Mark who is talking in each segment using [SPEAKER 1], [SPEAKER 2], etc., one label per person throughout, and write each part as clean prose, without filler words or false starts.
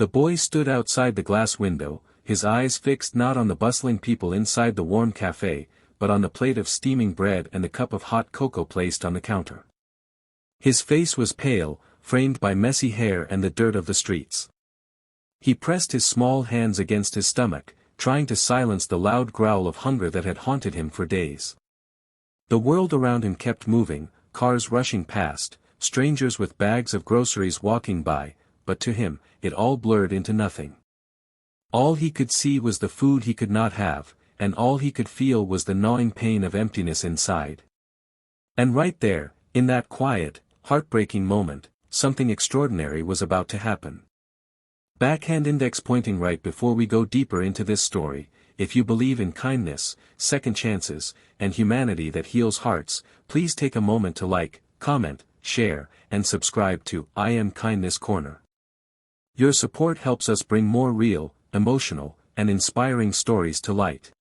[SPEAKER 1] The boy stood outside the glass window, his eyes fixed not on the bustling people inside the warm cafe, but on the plate of steaming bread and the cup of hot cocoa placed on the counter. His face was pale, framed by messy hair and the dirt of the streets. He pressed his small hands against his stomach, trying to silence the loud growl of hunger that had haunted him for days. The world around him kept moving, cars rushing past, strangers with bags of groceries walking by, but to him, it all blurred into nothing. All he could see was the food he could not have, and all he could feel was the gnawing pain of emptiness inside. And right there, in that quiet, heartbreaking moment, something extraordinary was about to happen. Backhand index pointing right before we go deeper into this story, if you believe in kindness, second chances, and humanity that heals hearts, please take a moment to like, comment, share, and subscribe to I Am Kindness Corner. Your support helps us bring more real, emotional, and inspiring stories to light.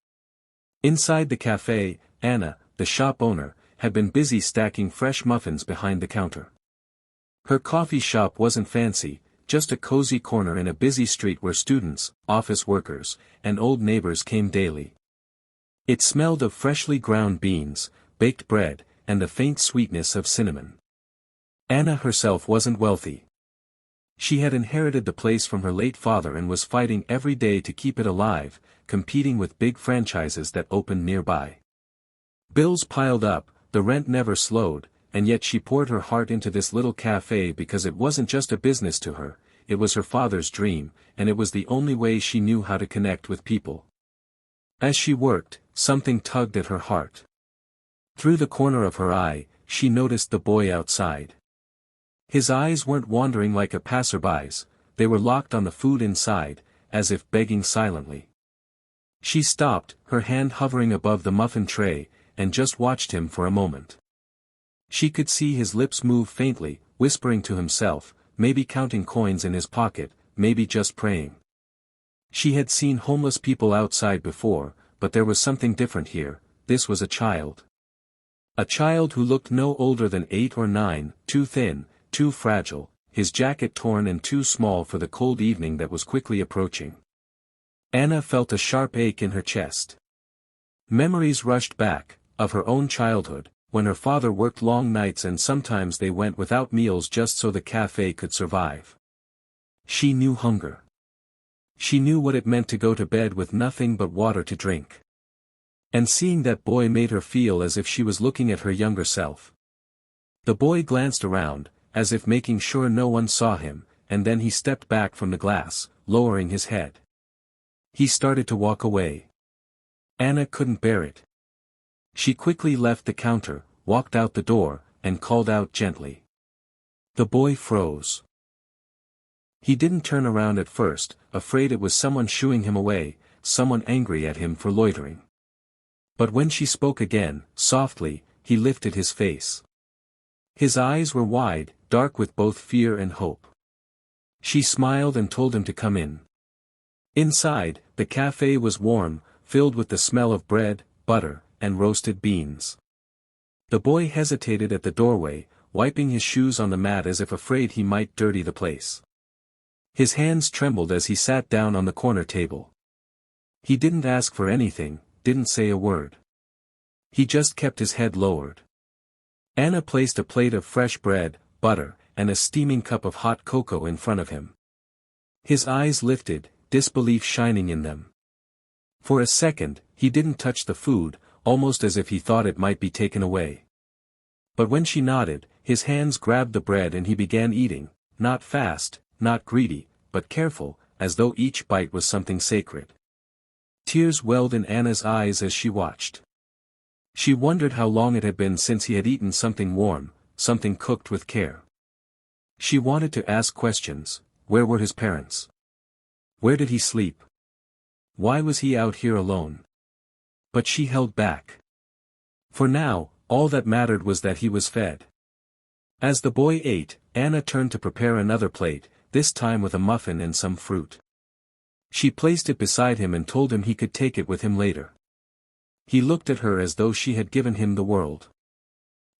[SPEAKER 1] Inside the cafe, Anna, the shop owner, had been busy stacking fresh muffins behind the counter. Her coffee shop wasn't fancy, just a cozy corner in a busy street where students, office workers, and old neighbors came daily. It smelled of freshly ground beans, baked bread, and the faint sweetness of cinnamon. Anna herself wasn't wealthy. She had inherited the place from her late father and was fighting every day to keep it alive, competing with big franchises that opened nearby. Bills piled up, the rent never slowed, and yet she poured her heart into this little cafe because it wasn't just a business to her, it was her father's dream, and it was the only way she knew how to connect with people. As she worked, something tugged at her heart. Through the corner of her eye, she noticed the boy outside. His eyes weren't wandering like a passerby's, they were locked on the food inside, as if begging silently. She stopped, her hand hovering above the muffin tray, and just watched him for a moment. She could see his lips move faintly, whispering to himself, maybe counting coins in his pocket, maybe just praying. She had seen homeless people outside before, but there was something different here. This was a child. A child who looked no older than 8 or 9, too thin, too fragile, his jacket torn and too small for the cold evening that was quickly approaching. Anna felt a sharp ache in her chest. Memories rushed back, of her own childhood, when her father worked long nights and sometimes they went without meals just so the cafe could survive. She knew hunger. She knew what it meant to go to bed with nothing but water to drink. And seeing that boy made her feel as if she was looking at her younger self. The boy glanced around, as if making sure no one saw him, and then he stepped back from the glass, lowering his head. He started to walk away. Anna couldn't bear it. She quickly left the counter, walked out the door, and called out gently. The boy froze. He didn't turn around at first, afraid it was someone shooing him away, someone angry at him for loitering. But when she spoke again, softly, he lifted his face. His eyes were wide, dark with both fear and hope. She smiled and told him to come in. Inside, the cafe was warm, filled with the smell of bread, butter, and roasted beans. The boy hesitated at the doorway, wiping his shoes on the mat as if afraid he might dirty the place. His hands trembled as he sat down on the corner table. He didn't ask for anything, didn't say a word. He just kept his head lowered. Anna placed a plate of fresh bread, butter, and a steaming cup of hot cocoa in front of him. His eyes lifted, disbelief shining in them. For a second, he didn't touch the food, almost as if he thought it might be taken away. But when she nodded, his hands grabbed the bread and he began eating, not fast, not greedy, but careful, as though each bite was something sacred. Tears welled in Anna's eyes as she watched. She wondered how long it had been since he had eaten something warm, something cooked with care. She wanted to ask questions. Where were his parents? Where did he sleep? Why was he out here alone? But she held back. For now, all that mattered was that he was fed. As the boy ate, Anna turned to prepare another plate, this time with a muffin and some fruit. She placed it beside him and told him he could take it with him later. He looked at her as though she had given him the world.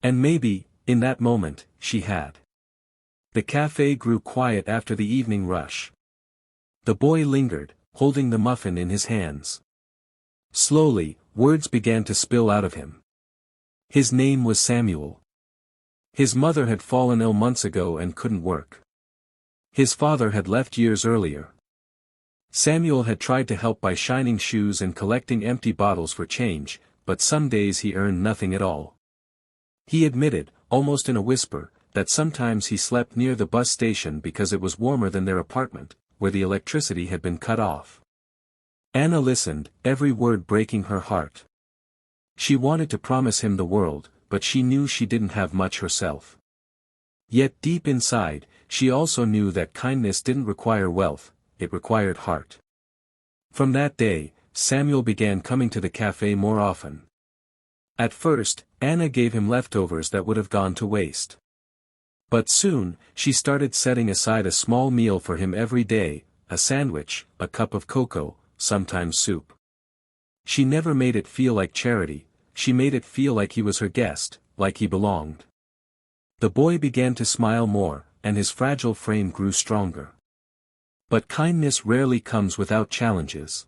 [SPEAKER 1] And maybe, in that moment, she had. The cafe grew quiet after the evening rush. The boy lingered, holding the muffin in his hands. Slowly, words began to spill out of him. His name was Samuel. His mother had fallen ill months ago and couldn't work. His father had left years earlier. Samuel had tried to help by shining shoes and collecting empty bottles for change, but some days he earned nothing at all. He admitted, almost in a whisper, that sometimes he slept near the bus station because it was warmer than their apartment, where the electricity had been cut off. Anna listened, every word breaking her heart. She wanted to promise him the world, but she knew she didn't have much herself. Yet deep inside, she also knew that kindness didn't require wealth, it required heart. From that day, Samuel began coming to the cafe more often. At first, Anna gave him leftovers that would have gone to waste. But soon, she started setting aside a small meal for him every day, a sandwich, a cup of cocoa, sometimes soup. She never made it feel like charity, she made it feel like he was her guest, like he belonged. The boy began to smile more, and his fragile frame grew stronger. But kindness rarely comes without challenges.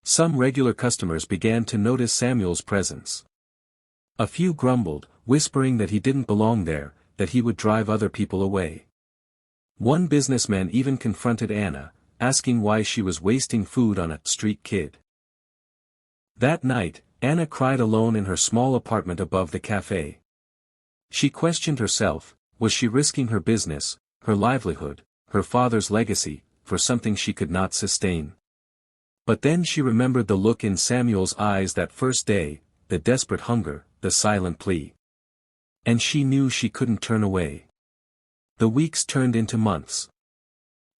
[SPEAKER 1] Some regular customers began to notice Samuel's presence. A few grumbled, whispering that he didn't belong there, that he would drive other people away. One businessman even confronted Anna, asking why she was wasting food on a street kid. That night, Anna cried alone in her small apartment above the cafe. She questioned herself, was she risking her business, her livelihood, her father's legacy, for something she could not sustain? But then she remembered the look in Samuel's eyes that first day, the desperate hunger, the silent plea. And she knew she couldn't turn away. The weeks turned into months.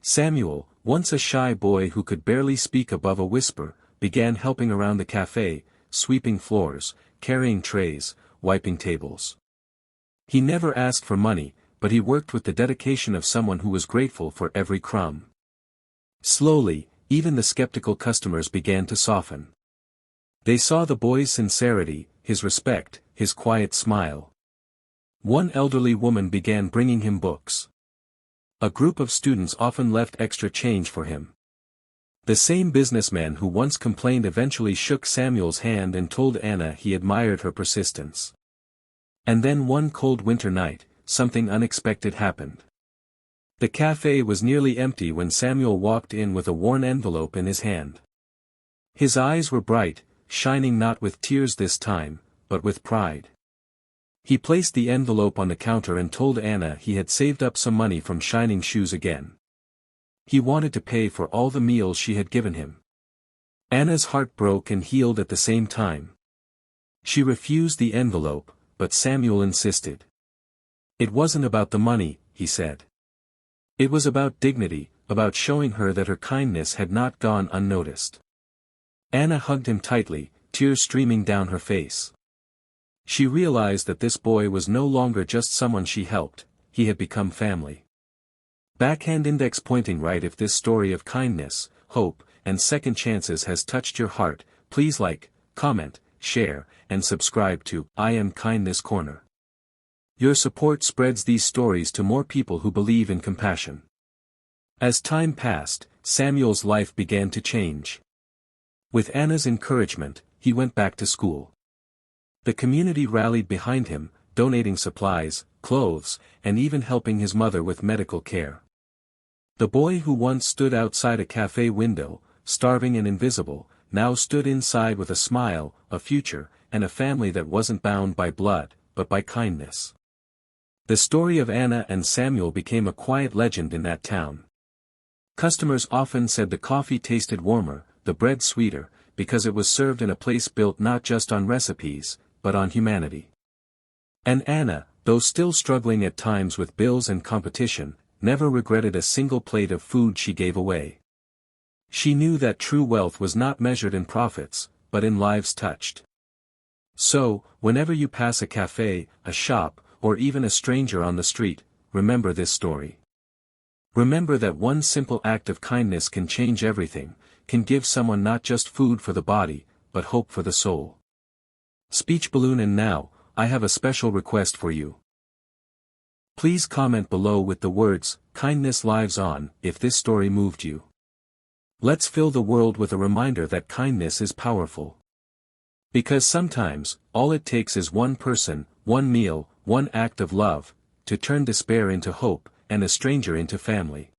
[SPEAKER 1] Samuel, once a shy boy who could barely speak above a whisper, began helping around the cafe, sweeping floors, carrying trays, wiping tables. He never asked for money, but he worked with the dedication of someone who was grateful for every crumb. Slowly, even the skeptical customers began to soften. They saw the boy's sincerity, his respect, his quiet smile. One elderly woman began bringing him books. A group of students often left extra change for him. The same businessman who once complained eventually shook Samuel's hand and told Anna he admired her persistence. And then one cold winter night, something unexpected happened. The cafe was nearly empty when Samuel walked in with a worn envelope in his hand. His eyes were bright, shining not with tears this time, but with pride. He placed the envelope on the counter and told Anna he had saved up some money from shining shoes again. He wanted to pay for all the meals she had given him. Anna's heart broke and healed at the same time. She refused the envelope, but Samuel insisted. It wasn't about the money, he said. It was about dignity, about showing her that her kindness had not gone unnoticed. Anna hugged him tightly, tears streaming down her face. She realized that this boy was no longer just someone she helped, he had become family. Backhand index pointing right. If this story of kindness, hope, and second chances has touched your heart, please like, comment, share, and subscribe to I Am Kindness Corner. Your support spreads these stories to more people who believe in compassion. As time passed, Samuel's life began to change. With Anna's encouragement, he went back to school. The community rallied behind him, donating supplies, clothes, and even helping his mother with medical care. The boy who once stood outside a cafe window, starving and invisible, now stood inside with a smile, a future, and a family that wasn't bound by blood, but by kindness. The story of Anna and Samuel became a quiet legend in that town. Customers often said the coffee tasted warmer, the bread sweeter, because it was served in a place built not just on recipes, but on humanity. And Anna, though still struggling at times with bills and competition, never regretted a single plate of food she gave away. She knew that true wealth was not measured in profits, but in lives touched. So, whenever you pass a cafe, a shop, or even a stranger on the street, remember this story. Remember that one simple act of kindness can change everything, can give someone not just food for the body, but hope for the soul. Speech balloon. And now, I have a special request for you. Please comment below with the words, "Kindness lives on," if this story moved you. Let's fill the world with a reminder that kindness is powerful. Because sometimes, all it takes is one person, one meal, one act of love, to turn despair into hope, and a stranger into family.